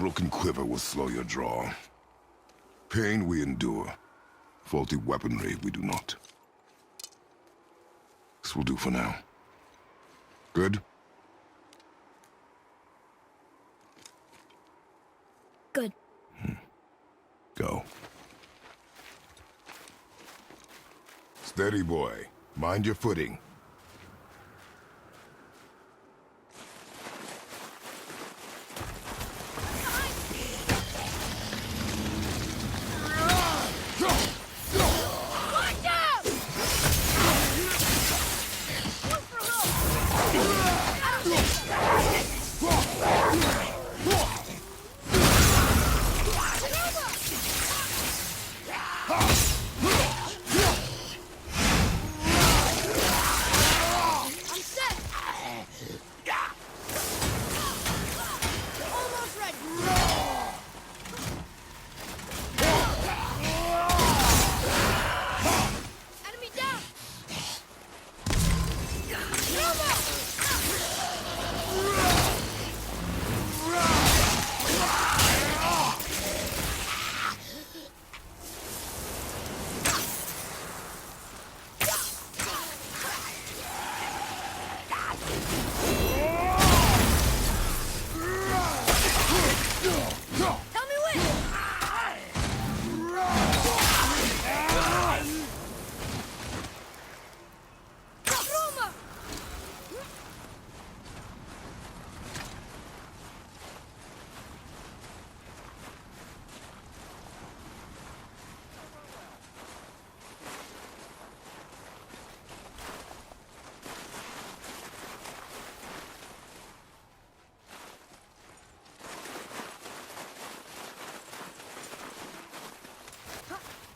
broken quiver will slow your draw. Pain we endure. Faulty weaponry we do not. This will do for now. Good? Good. Go. Steady, boy. Mind your footing.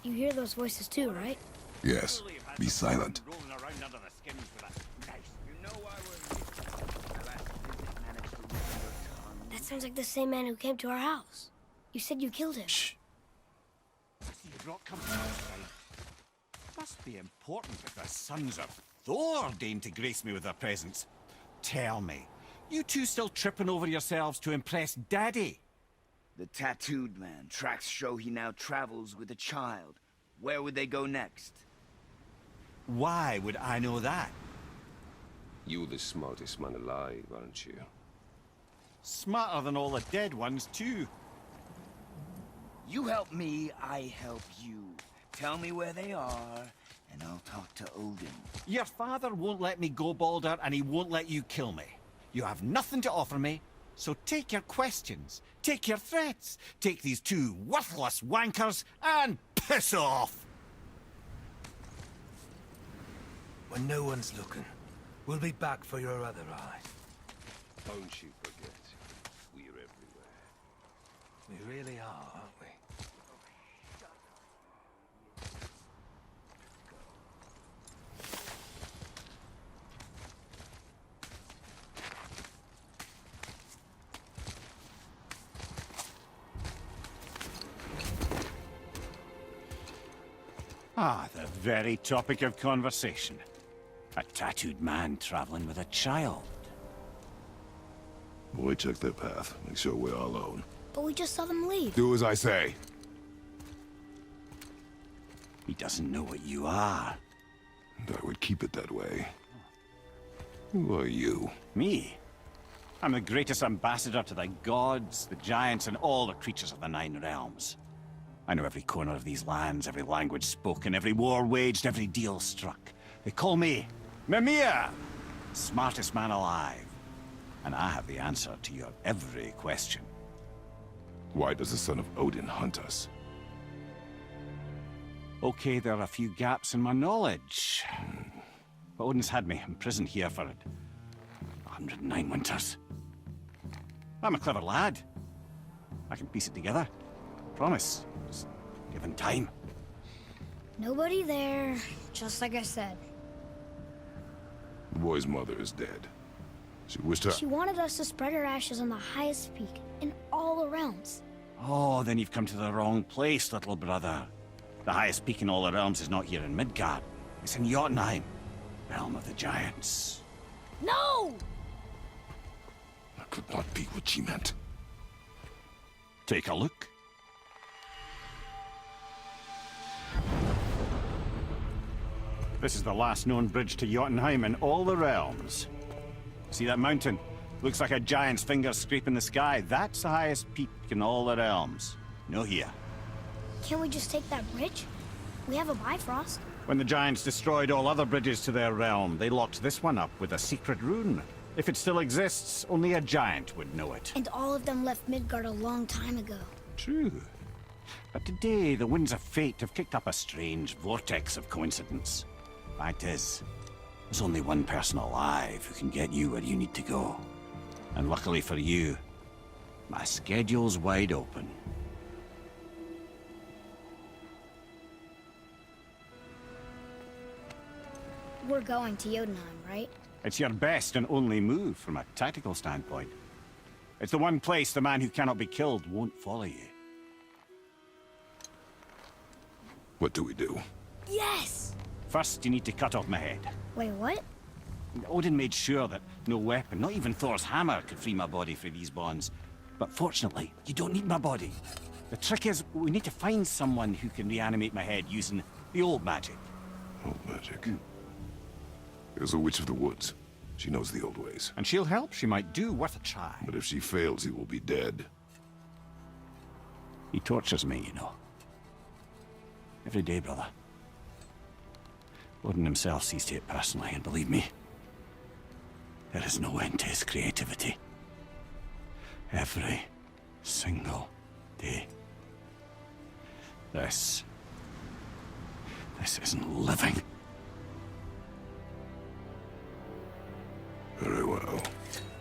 You hear those voices too, right? Yes. Be silent. That sounds like the same man who came to our house. You said you killed him. Shh. Must be important if the sons of Thor deign to grace me with their presence. Tell me, you two still tripping over yourselves to impress Daddy? The tattooed man. Tracks show he now travels with a child. Where would they go next? Why would I know that? You the smartest man alive, aren't you? Smarter than all the dead ones, too. You help me, I help you. Tell me where they are, and I'll talk to Odin. Your father won't let me go, Baldur, and he won't let you kill me. You have nothing to offer me, so take your questions, take your threats, take these two worthless wankers, and piss off! When no one's looking, we'll be back for your other eye. Don't you forget, we're everywhere. We really are, aren't we? Ah, the very topic of conversation. A tattooed man traveling with a child. Boy, check their path. Make sure we're all alone. But we just saw them leave. Do as I say. He doesn't know what you are. And I would keep it that way. Who are you? Me? I'm the greatest ambassador to the gods, the giants, and all the creatures of the Nine Realms. I know every corner of these lands, every language spoken, every war waged, every deal struck. They call me Mimir, smartest man alive. And I have the answer to your every question. Why does the son of Odin hunt us? Okay, there are a few gaps in my knowledge. But Odin's had me imprisoned here for 109 winters. I'm a clever lad. I can piece it together. Promise. Just given time. Nobody there, just like I said. The boy's mother is dead. She wished her... She wanted us to spread her ashes on the highest peak in all the realms. Oh, then you've come to the wrong place, little brother. The highest peak in all the realms is not here in Midgard. It's in Jotunheim, realm of the giants. No! That could not be what she meant. Take a look. This is the last known bridge to Jotunheim in all the realms. See that mountain? Looks like a giant's finger scraping the sky. That's the highest peak in all the realms. No here. Can't we just take that bridge? We have a Bifrost. When the giants destroyed all other bridges to their realm, they locked this one up with a secret rune. If it still exists, only a giant would know it. And all of them left Midgard a long time ago. True. But today, the winds of fate have kicked up a strange vortex of coincidence. Fact is, there's only one person alive who can get you where you need to go. And luckily for you, my schedule's wide open. We're going to Jotunheim, right? It's your best and only move from a tactical standpoint. It's the one place the man who cannot be killed won't follow you. What do we do? Yes! First, you need to cut off my head. Wait, what? Odin made sure that no weapon, not even Thor's hammer, could free my body from these bonds. But fortunately, you don't need my body. The trick is, we need to find someone who can reanimate my head using the old magic. Old magic. There's a witch of the woods. She knows the old ways. And she'll help. She might do worth a try. But if she fails, he will be dead. He tortures me, you know. Every day, brother. Odin himself sees to it personally, and believe me, there is no end to his creativity. Every single day. This isn't living. Very well.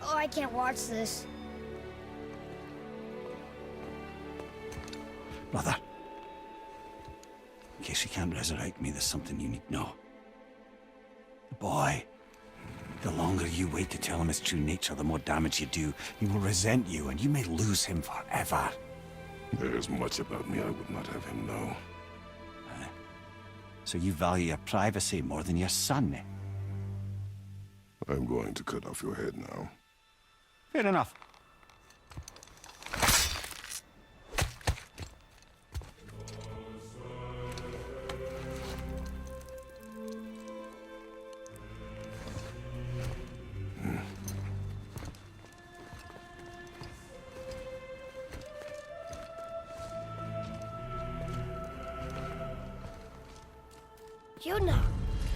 Oh, I can't watch this. Brother, in case you can't resurrect me, there's something you need to know. The boy, the longer you wait to tell him his true nature, the more damage you do. He will resent you, and you may lose him forever. There's much about me I would not have him know. So you value your privacy more than your son, eh? I'm going to cut off your head now. Fair enough. Jotunheim!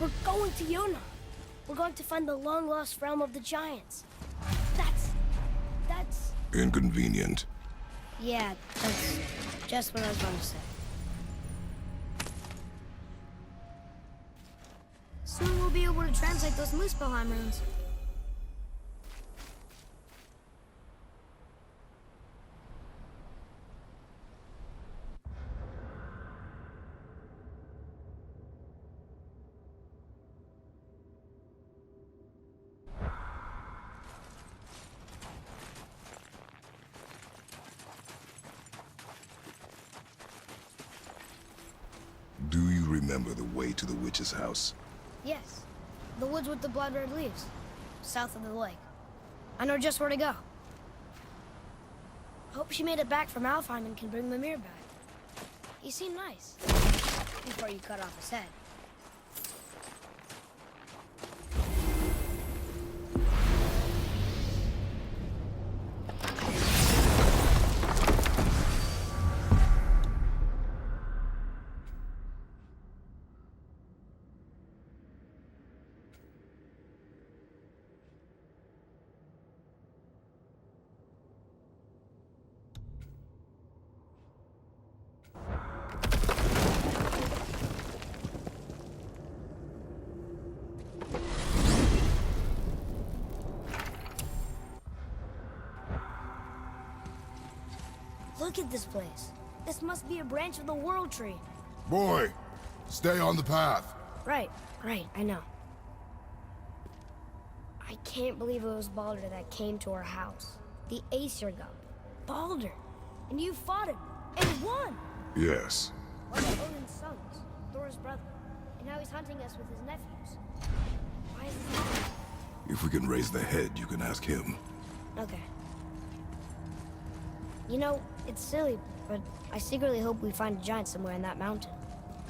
We're going to Jotunheim! We're going to find the long-lost realm of the giants. That's... Inconvenient. Yeah, that's just what I was going to say. Soon we'll be able to translate those Muspelheim runes. Do you remember the way to the witch's house? Yes, the woods with the blood-red leaves, south of the lake. I know just where to go. Hope she made it back from Alfheim and can bring Mimir back. He seemed nice, before you cut off his head. Look at this place. This must be a branch of the World Tree. Boy, stay on the path. Right, I know. I can't believe it was Baldur that came to our house. The Aesir god. Baldur! And you fought him, and won! Yes. One of Odin's sons, Thor's brother. And now he's hunting us with his nephews. Why is this happening? If we can raise the head, you can ask him. Okay. You know, It's silly, but I secretly hope we find a giant somewhere in that mountain.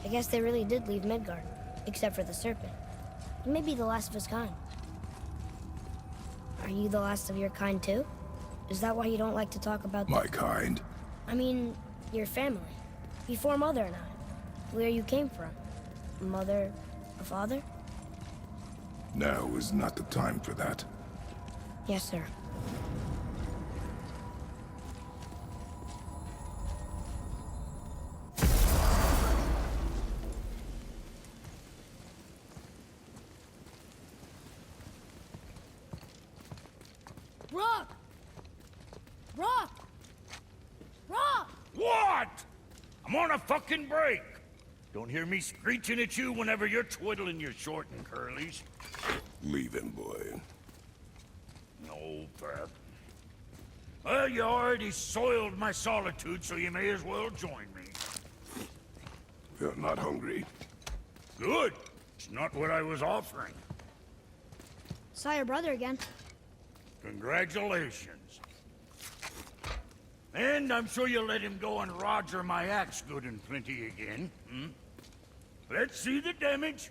I guess they really did leave Midgard, except for the serpent. He may be the last of his kind. Are you the last of your kind too? Is that why you don't like to talk about My kind. I mean, your family. Before Mother and I. Where you came from. Mother, or father? Now is not the time for that. Yes, sir. Rock! Rock! Rock! What? I'm on a fucking break. Don't hear me screeching at you whenever you're twiddling your short and curlies. Leave him, boy. No, Pep. Well, you already soiled my solitude, so you may as well join me. You're not hungry. Good. It's not what I was offering. Saw your brother again. Congratulations. And I'm sure you'll let him go and Roger my axe good and plenty again. Hmm? Let's see the damage.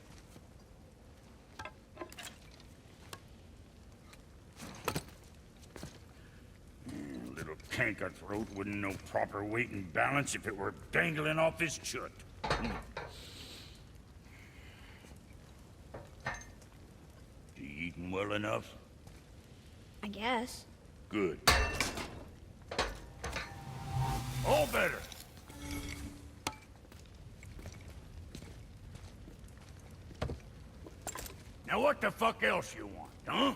Little canker throat wouldn't know proper weight and balance if it were dangling off his chut. You eating well enough? I guess. Good. All better. Now what the fuck else you want, huh?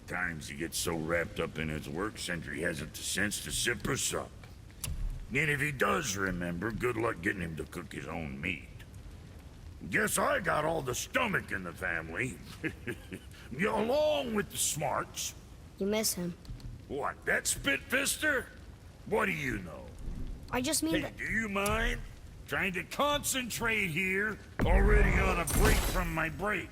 Times he gets so wrapped up in his work, Sentry hasn't the sense to sip or sup. And if he does remember, good luck getting him to cook his own meat. Guess I got all the stomach in the family. Along with the smarts. You miss him. What, that spit-fister? What do you know? I just mean Hey, that... do you mind? Trying to concentrate here. Already on a break from my break.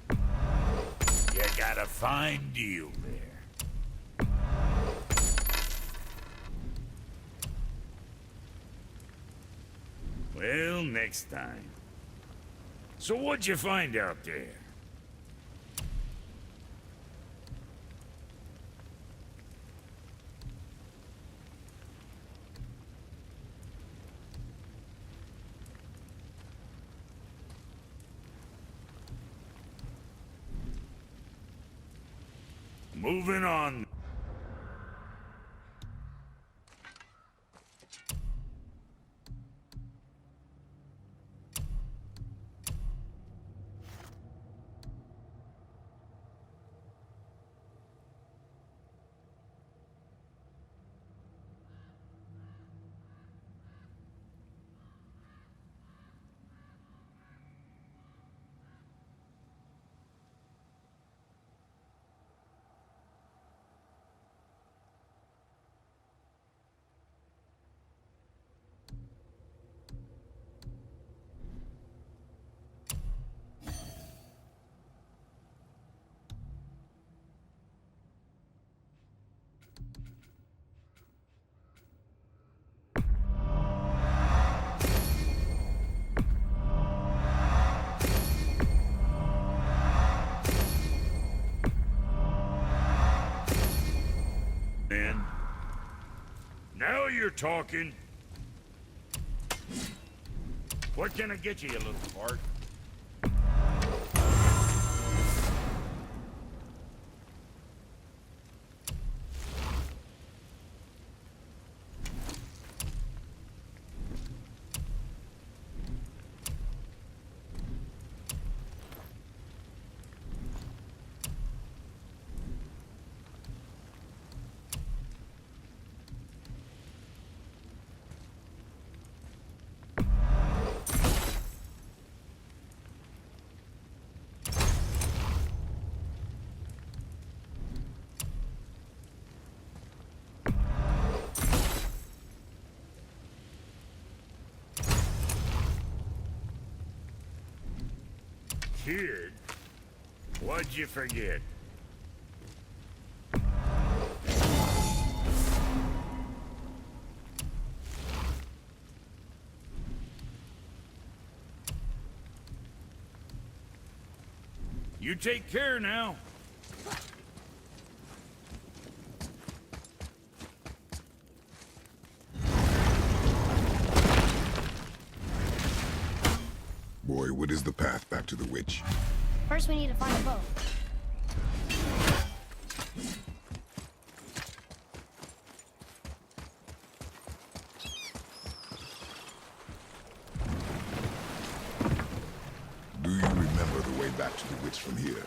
You got a fine deal there. Well, next time. So what'd you find out there? Moving on. Now you're talking. What can I get you, you little fart? Kid? What'd you forget? You take care now. Boy, what is the path back to the witch? First, we need to find a boat. Do you remember the way back to the witch from here?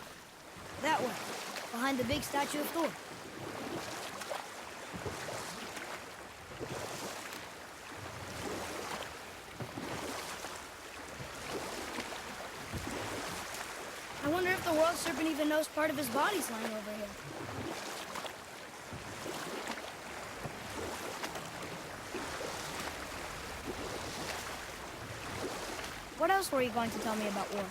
That way, behind the big statue of Thor. I wonder if the world serpent even knows part of his body's lying over here. What else were you going to tell me about war?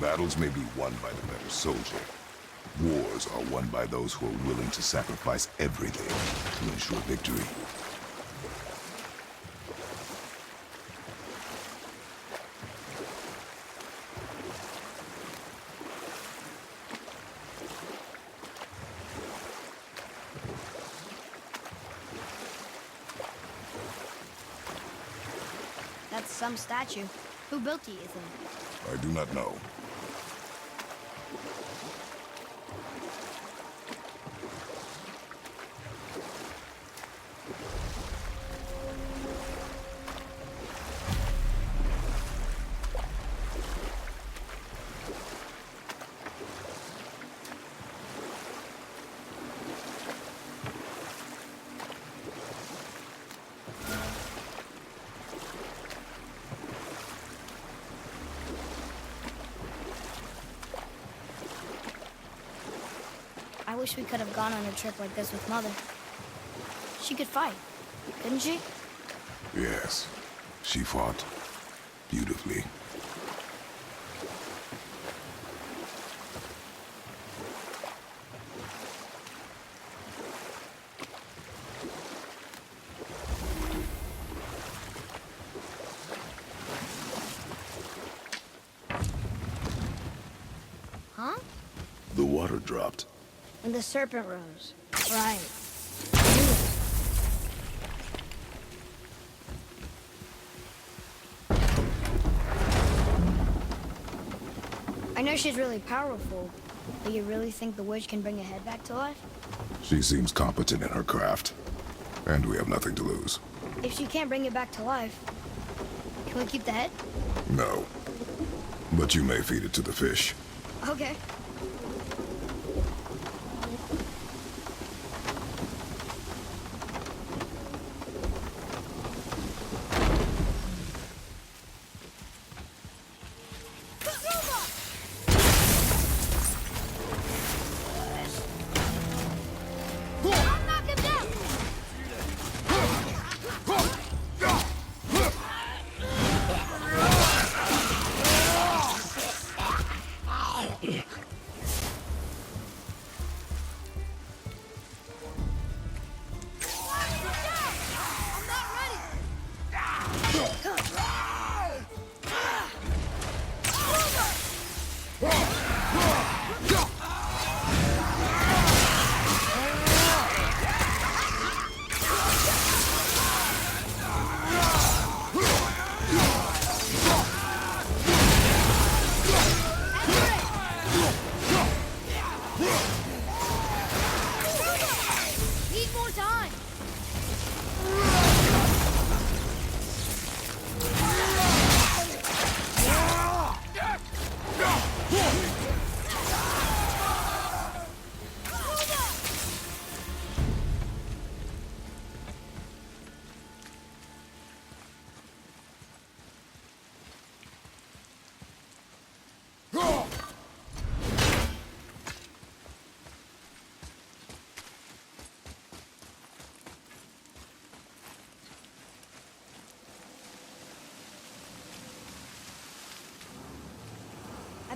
Battles may be won by the better soldier. Wars are won by those who are willing to sacrifice everything to ensure victory. That's some statue. Who built it, you think? I do not know. I wish we could have gone on a trip like this with Mother. She could fight, couldn't she? Yes, she fought beautifully. Huh? The water dropped. When the serpent rose. Right. I know she's really powerful, but you really think the witch can bring a head back to life? She seems competent in her craft. And we have nothing to lose. If she can't bring it back to life, can we keep the head? No. But you may feed it to the fish. Okay.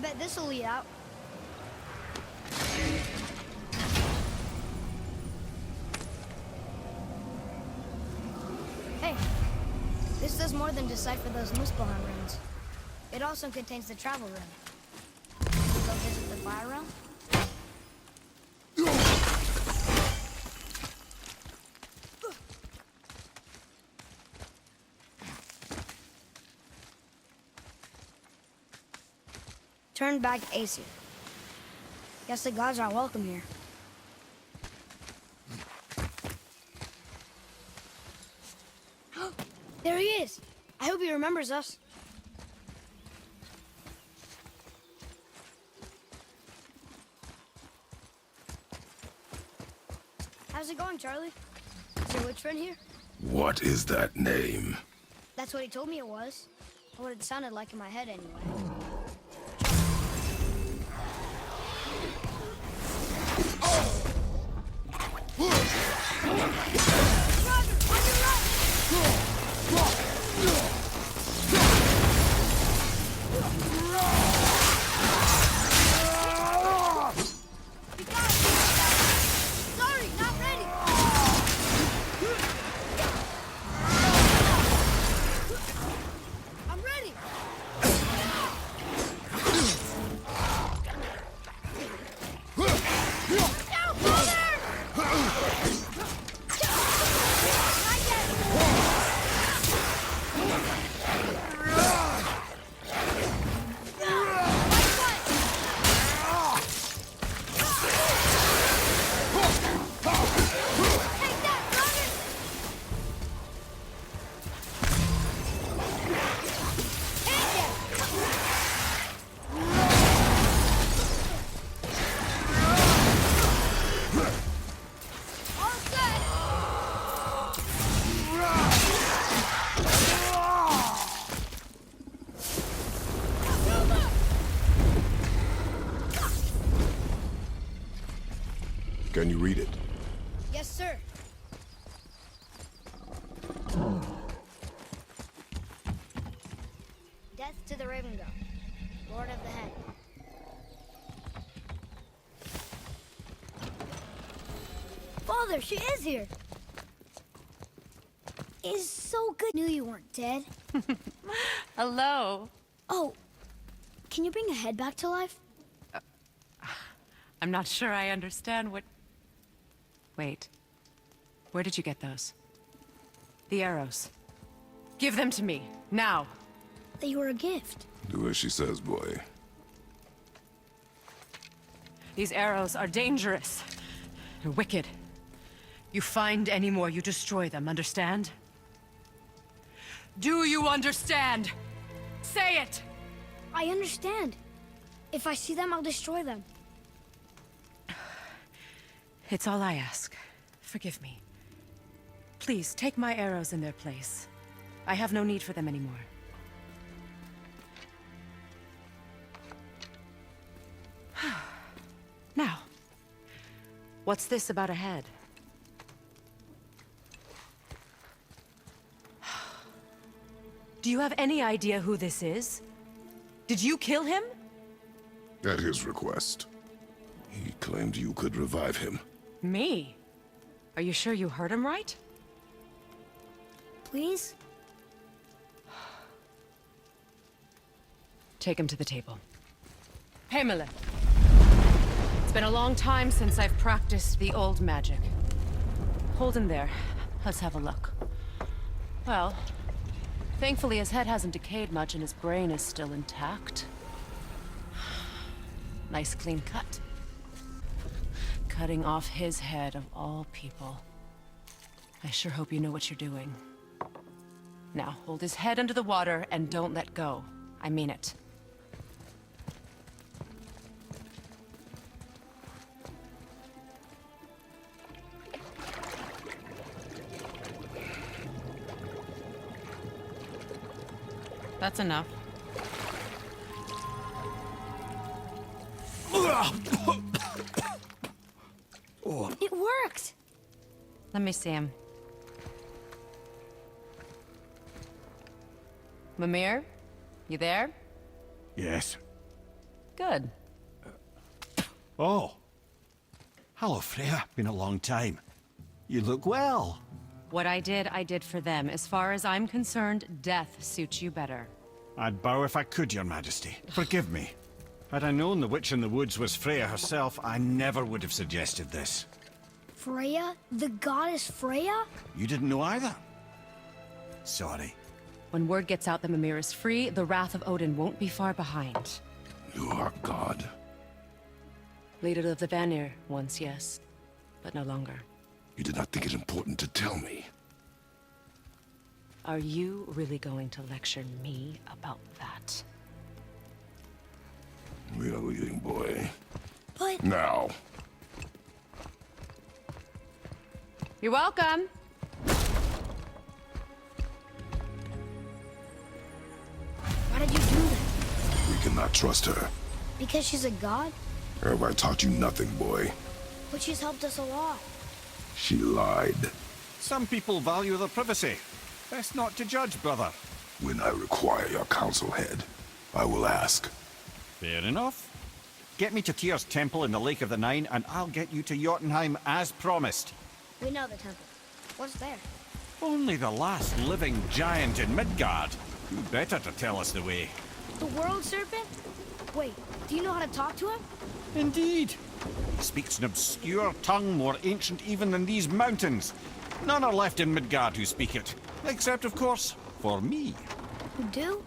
bet this'll lead out. Hey, this does more than decipher those Muspelheim runes. It also contains the travel rune. Go visit the Fire Realm? Turn back Aesir. Guess the gods aren't welcome here. There he is! I hope he remembers us. How's it going, Charlie? Is your witch friend here? What is that name? That's what he told me it was. Or what it sounded like in my head, anyway. Sorry, not ready. I'm ready. Down, brother! Not yet. Take that, brother! Hit it! All set! Can you read it? Yes, sir. Death to the Raven God, Lord of the Hen. Father, she is here. It's so good. Knew you weren't dead. Hello. Oh, can you bring a head back to life? I'm not sure I understand what... Wait. Where did you get those? The arrows. Give them to me, now. They were a gift. Do as she says, boy. These arrows are dangerous. They're wicked. You find any more, you destroy them, understand? Do you understand? Say it! I understand. If I see them, I'll destroy them. It's all I ask. Forgive me. Please, take my arrows in their place. I have no need for them anymore. Now, what's this about a head? Do you have any idea who this is? Did you kill him? At his request. He claimed you could revive him. Me? Are you sure you heard him right? Please? Take him to the table. Heimele. It's been a long time since I've practiced the old magic. Hold him there. Let's have a look. Well, thankfully his head hasn't decayed much and his brain is still intact. Nice clean cut. Cutting off his head of all people. I sure hope you know what you're doing. Now, hold his head under the water and don't let go. I mean it. That's enough. It worked! Let me see him. Mimir? You there? Yes. Good. Oh. Hello, Freya. Been a long time. You look well. What I did for them. As far as I'm concerned, death suits you better. I'd bow if I could, Your Majesty. Forgive me. Had I known the witch in the woods was Freya herself, I never would have suggested this. Freya? The goddess Freya? You didn't know either? Sorry. When word gets out that Mimir is free, the wrath of Odin won't be far behind. You are God. Leader of the Vanir, once yes, but no longer. You did not think it important to tell me. Are you really going to lecture me about that? We are leaving, boy. But Now. You're welcome. why did you do that? We cannot trust her. Because she's a god? Have I taught you nothing, boy? But she's helped us a lot. She lied. Some people value their privacy. Best not to judge, brother. When I require your counsel, head, I will ask. Fair enough. Get me to Tyr's temple in the Lake of the Nine, and I'll get you to Jotunheim as promised. We know the temple. What's there? Only the last living giant in Midgard. Who better to tell us the way? The world serpent? Wait, do you know how to talk to him? Indeed. He speaks an obscure tongue more ancient even than these mountains. None are left in Midgard who speak it. Except, of course, for me. You do?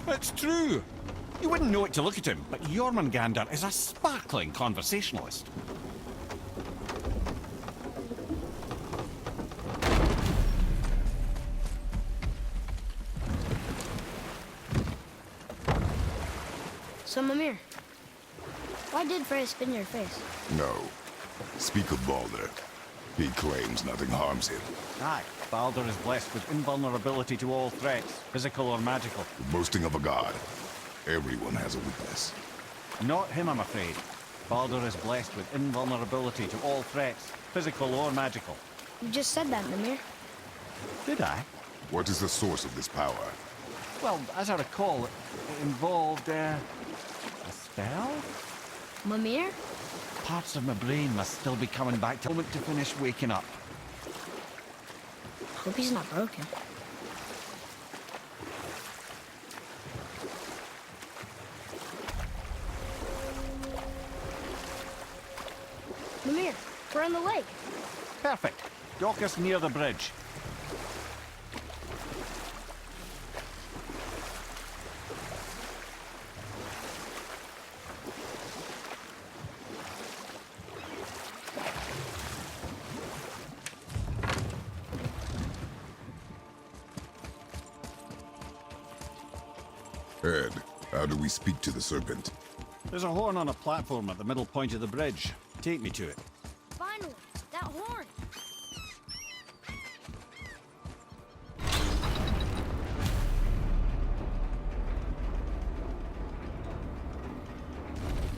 It's true. You wouldn't know it to look at him, but Jormungandr is a sparkling conversationalist. So, Mimir, why did Freya spit in your face? No. Speak of Baldur. He claims nothing harms him. Aye, Baldur is blessed with invulnerability to all threats, physical or magical. The boasting of a god. Everyone has a weakness. Not him, I'm afraid. Baldur is blessed with invulnerability to all threats, physical or magical. You just said that, Mimir. Did I? What is the source of this power? Well, as I recall, it involved, a spell? Mimir? Parts of my brain must still be coming back to the moment to finish waking up. Hope he's not broken. Mimir, we're on the lake. Perfect. Dock us near the bridge. Ed, how do we speak to the serpent? There's a horn on a platform at the middle point of the bridge. Take me to it. Finally, that horn.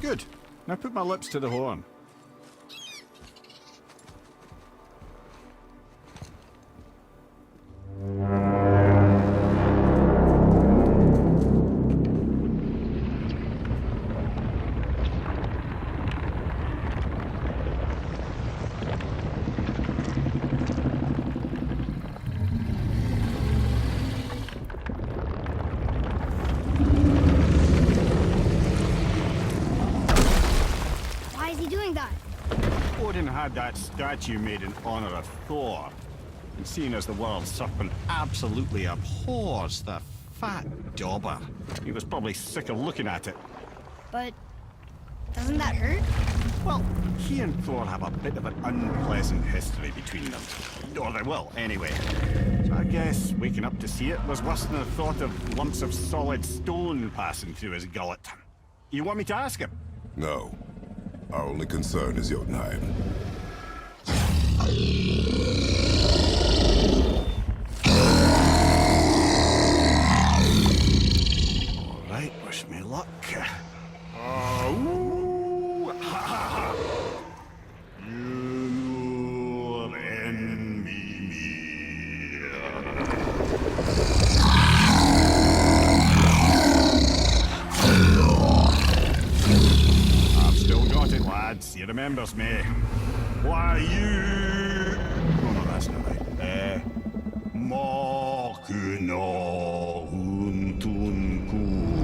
Good. Now put my lips to the horn. Why is he doing that? Odin had that statue made in honor of Thor. And seeing as the world serpent absolutely abhors the fat dauber, he was probably sick of looking at it. But doesn't that hurt? Well, he and Thor have a bit of an unpleasant history between them. Or they will, anyway. So I guess waking up to see it was worse than the thought of lumps of solid stone passing through his gullet. You want me to ask him? No. Our only concern is Jotunheim. All right, wish me luck. Ooh, ha, ha, ha. Your enemy. lads. He remembers me. Why you... Oh, no, that's not right. Mokuno Huntun Kun.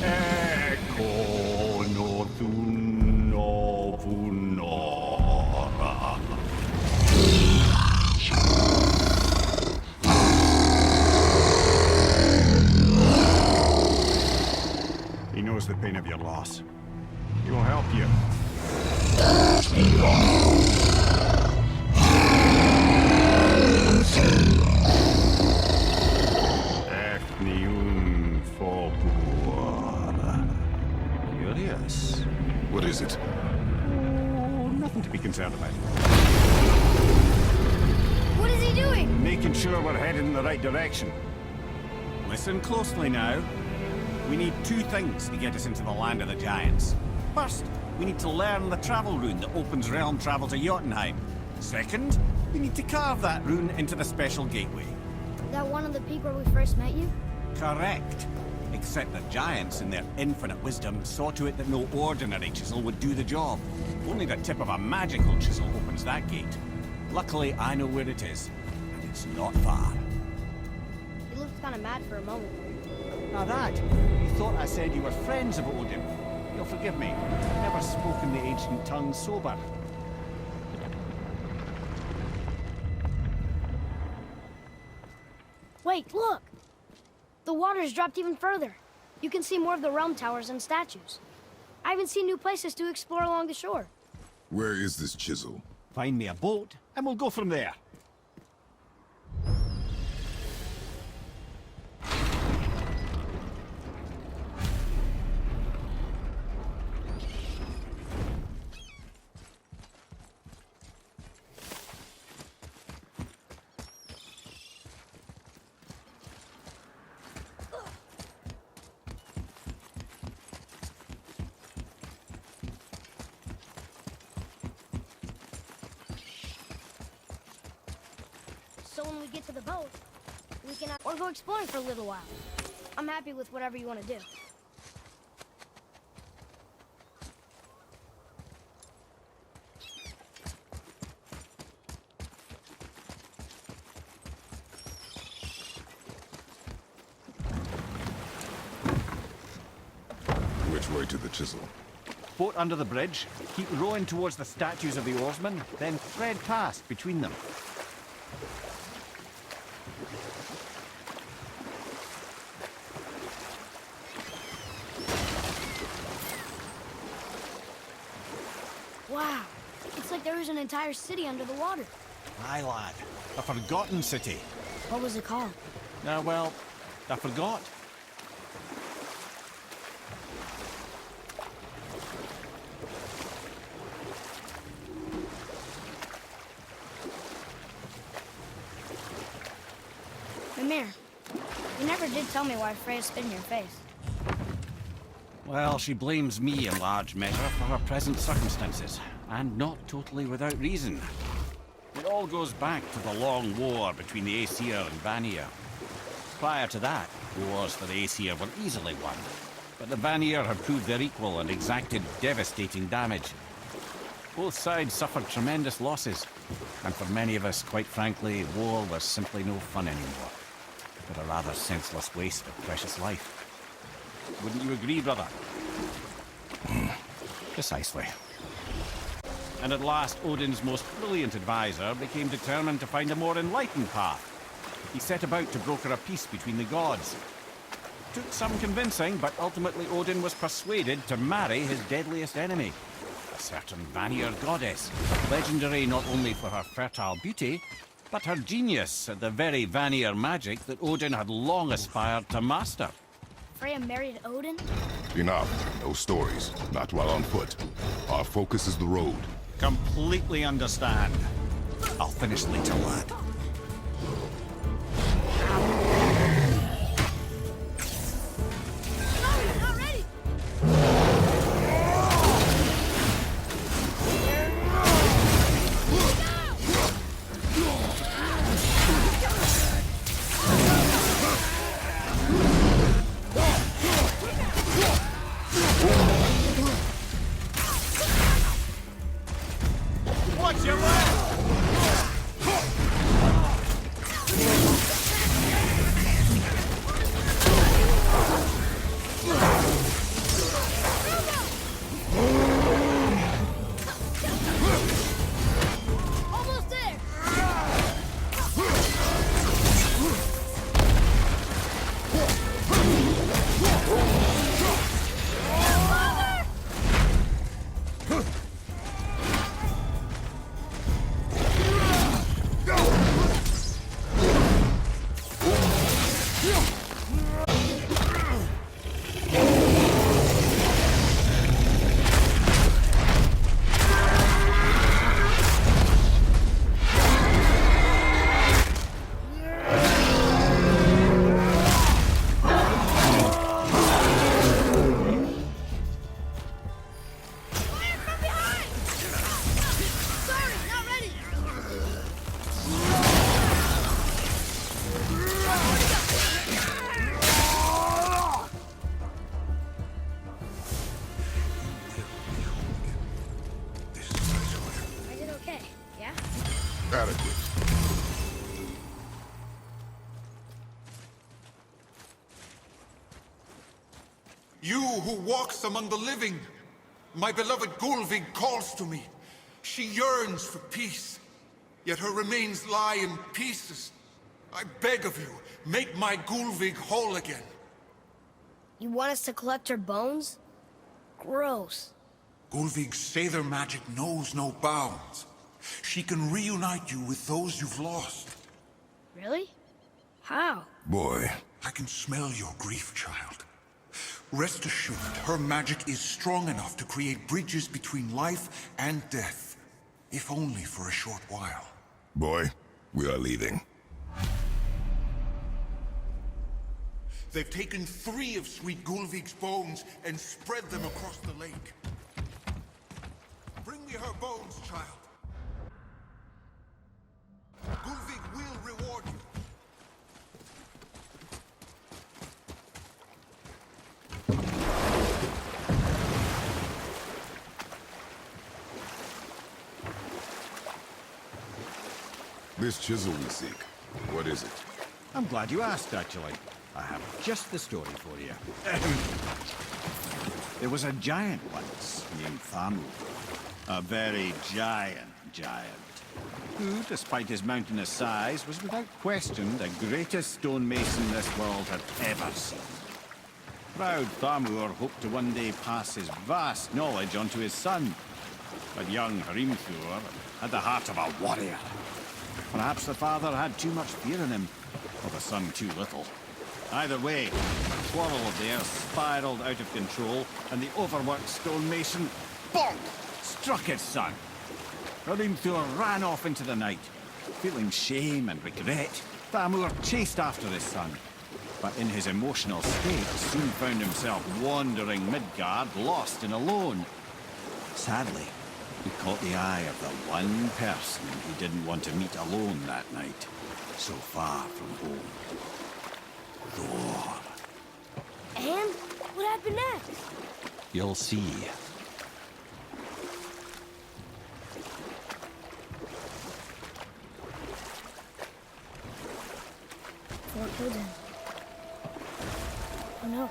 Eko no Tuno Punora. He knows the pain of your loss. He will help you. Efniun Fokuar. Curious. What is it? Oh, nothing to be concerned about. What is he doing? Making sure we're headed in the right direction. Listen closely now. We need two things to get us into the land of the giants. First, we need to learn the travel rune that opens realm travel to Jotunheim. Second, we need to carve that rune into the special gateway. That one on the peak where we first met you? Correct. Except the giants, in their infinite wisdom, saw to it that no ordinary chisel would do the job. Only the tip of a magical chisel opens that gate. Luckily, I know where it is, and it's not far. He looked kind of mad for a moment. Now that, you thought I said you were friends of Odin. You'll forgive me. I've never spoken the ancient tongue sober. Wait, look! The water's dropped even further. You can see more of the realm towers and statues. I even see new places to explore along the shore. Where is this chisel? Find me a boat, and we'll go from there. So when we get to the boat, we can or go exploring for a little while. I'm happy with whatever you want to do. Which way to the chisel? Boat under the bridge, keep rowing towards the statues of the oarsmen, then thread past between them. Wow, it's like there is an entire city under the water. Aye, lad. A forgotten city. What was it called? Well, I forgot. Mimir, you never did tell me why Freya spit in your face. Well, she blames me in large measure for her present circumstances, and not totally without reason. It all goes back to the long war between the Aesir and Vanir. Prior to that, wars for the Aesir were easily won, but the Vanir had proved their equal and exacted devastating damage. Both sides suffered tremendous losses, and for many of us, quite frankly, war was simply no fun anymore, but a rather senseless waste of precious life. Wouldn't you agree, brother? Precisely. And at last, Odin's most brilliant advisor became determined to find a more enlightened path. He set about to broker a peace between the gods. It took some convincing, but ultimately Odin was persuaded to marry his deadliest enemy, a certain Vanir goddess, legendary not only for her fertile beauty, but her genius at the very Vanir magic that Odin had long aspired to master. Freya married Odin? Enough. No stories. Not while on foot. Our focus is the road. Completely understand. I'll finish later, lad. Not ready! You who walks among the living. My beloved Gulvig calls to me. She yearns for peace, yet her remains lie in pieces. I beg of you, make my Gulvig whole again. You want us to collect her bones? Gross. Gulvig's Sather magic knows no bounds. She can reunite you with those you've lost. Really? How? Boy, I can smell your grief, child. Rest assured, her magic is strong enough to create bridges between life and death. If only for a short while. boy, we are leaving. They've taken 3 of Sweet Gulvig's bones and spread them across the lake. Bring me her bones, child. Gulvig will reward you. This chisel we seek, what is it? I'm glad you asked, actually. I have just the story for you. There was a giant once named Thamur. A very giant, who, despite his mountainous size, was without question the greatest stonemason this world had ever seen. Proud Thamur hoped to one day pass his vast knowledge on to his son. But young Hrimthur had the heart of a warrior. Perhaps the father had too much fear in him, or the son too little. Either way, the quarrel of theirs spiraled out of control, and the overworked stonemason, bonk, struck his son. Hrimthur ran off into the night. Feeling shame and regret, Thamur chased after his son. But in his emotional state, soon found himself wandering Midgard, lost and alone. Sadly, he caught the eye of the one person he didn't want to meet alone that night, so far from home. Thor. And what happened next? You'll see. Fort Hildin. Oh no.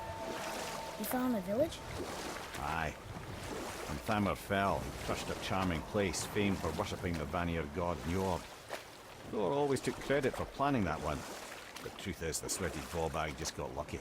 You found a village? Aye. When Thamur fell, he crushed a charming place famed for worshipping the Vanir god Njord. Thor always took credit for planning that one. The truth is, the sweaty ball bag just got lucky.